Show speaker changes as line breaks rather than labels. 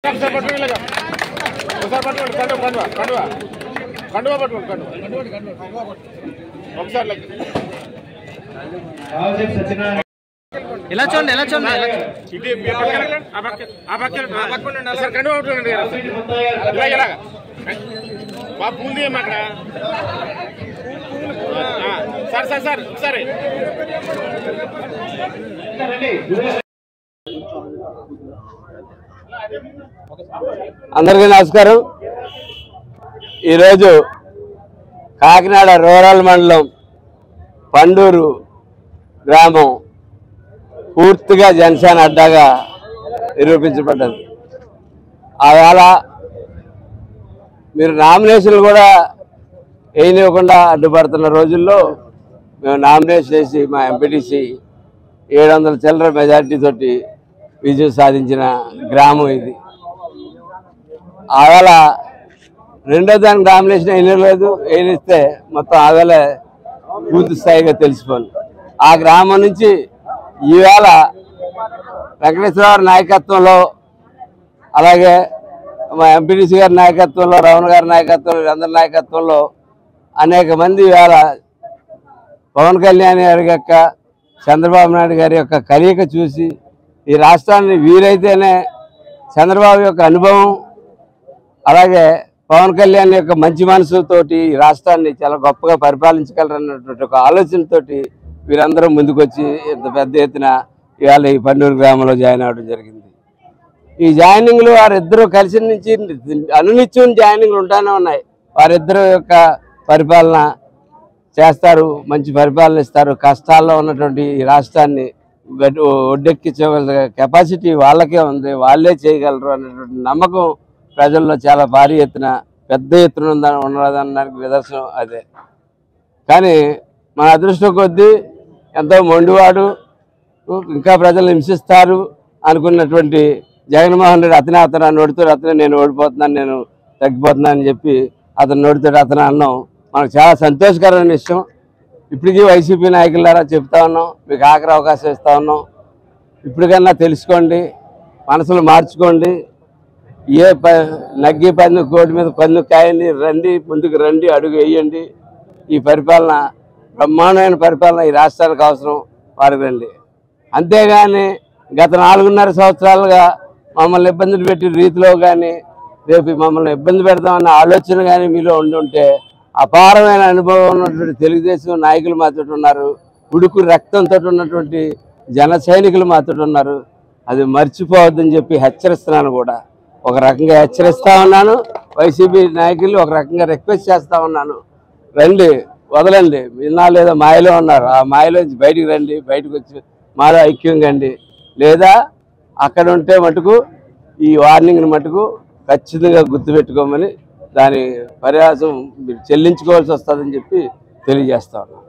ఎలా చూడండి ఎలా చూడండి
పూలు తీయమ్మ అక్కడ సార్ సార్ సార్ ఒకసారి
అందరికీ నమస్కారం. ఈరోజు కాకినాడ రూరల్ మండలం పండూరు గ్రామం పూర్తిగా జనసేన అడ్డాగా నిరూపించబడ్డది. ఆవేళ మీరు నామినేషన్లు కూడా వేయనివ్వకుండా అడ్డుపడుతున్న రోజుల్లో మేము నామినేషన్ వేసి మా ఎంపీటీసీ 700 చిల్లర మెజార్టీ తోటి విజయం సాధించిన గ్రామం ఇది. ఆవేళ రెండో దానికి నామినేషన్ వేయలేదు, వేయనిస్తే మొత్తం ఆవేళ పూర్తి స్థాయిగా తెలిసిపోను. ఆ గ్రామం నుంచి ఈవేళ వెంకటేశ్వరరావు నాయకత్వంలో, అలాగే మా ఎంపీటీసీ గారి నాయకత్వంలో, రమణ గారి నాయకత్వంలో, వీరందరి నాయకత్వంలో అనేక మంది ఈవేళ పవన్ కళ్యాణ్ గారి యొక్క, చంద్రబాబు నాయుడు గారి యొక్క కలయిక చూసి ఈ రాష్ట్రాన్ని వీరైతేనే చంద్రబాబు యొక్క అనుభవం, అలాగే పవన్ కళ్యాణ్ యొక్క మంచి మనసుతోటి ఈ రాష్ట్రాన్ని చాలా గొప్పగా పరిపాలించగలరన్నటువంటి ఒక ఆలోచనతోటి వీరందరూ ముందుకొచ్చి ఇంత పెద్ద ఎత్తున ఇవాళ ఈ పండూరు గ్రామంలో జాయిన్ అవ్వడం జరిగింది. ఈ జాయినింగ్లు వారిద్దరూ కలిసి నుంచి అనునిత్యం జాయినింగ్లు ఉంటానే ఉన్నాయి. వారిద్దరూ యొక్క పరిపాలన చేస్తారు, మంచి పరిపాలన ఇస్తారు. కష్టాల్లో ఉన్నటువంటి ఈ రాష్ట్రాన్ని ఒడ్డెక్కించగల కెపాసిటీ వాళ్ళకే ఉంది, వాళ్ళే చేయగలరు అనేటువంటి నమ్మకం ప్రజల్లో చాలా భారీ ఎత్తున, పెద్ద ఎత్తున ఉన్నదానికి నిదర్శనం అదే. కానీ మన అదృష్టం కొద్దీ ఎంతో మొండివాడు, ఇంకా ప్రజలు హింసిస్తారు అనుకున్నటువంటి జగన్మోహన్ రెడ్డి అతను నోటితో అతనే నేను ఓడిపోతున్నాను, నేను తగ్గిపోతున్నాను అని చెప్పి అతను నోటితో అతను అన్నాం. మనకు చాలా సంతోషకరమైన విషయం. ఇప్పటికీ వైసీపీ నాయకులారా చెప్తా ఉన్నాం, మీకు ఆఖరి అవకాశం ఇస్తా ఉన్నాం. ఇప్పటికన్నా తెలుసుకోండి, మనసులు మార్చుకోండి. నగ్గి పన్ను కోటి మీద పన్ను కాయండి, రండి ముందుకు రండి, అడుగు వేయండి. ఈ పరిపాలన బ్రహ్మాండమైన పరిపాలన ఈ రాష్ట్రానికి అవసరం, వారికి రండి. అంతేగాని గత 4.5 సంవత్సరాలుగా మమ్మల్ని ఇబ్బందులు పెట్టిన రీతిలో కానీ, రేపు మమ్మల్ని ఇబ్బంది పెడతామన్న ఆలోచన కానీ మీలో ఉండుంటే, అపారమైన అనుభవం ఉన్నటువంటి తెలుగుదేశం నాయకులు మాతో ఉన్నారు, ఉడుకు రక్తంతో ఉన్నటువంటి జన సైనికులు మాతో ఉన్నారు. అది మర్చిపోవద్దని చెప్పి హెచ్చరిస్తున్నాను. కూడా ఒక రకంగా హెచ్చరిస్తా ఉన్నాను. వైసీపీ నాయకులు ఒక రకంగా రిక్వెస్ట్ చేస్తా ఉన్నాను, రండి, వదలండి. ఇన్నాళ్ళు ఏదో మాయలో ఉన్నారు, ఆ మాయలోంచి బయటికి రండి, బయటకు వచ్చి మాలో ఐక్యంగా అండి. లేదా అక్కడ ఉంటే మటుకు ఈ వార్నింగ్ని మటుకు ఖచ్చితంగా గుర్తుపెట్టుకోమని, దాని పర్యాసం మీరు చెల్లించుకోవాల్సి వస్తుందని చెప్పి తెలియజేస్తా ఉన్నాను.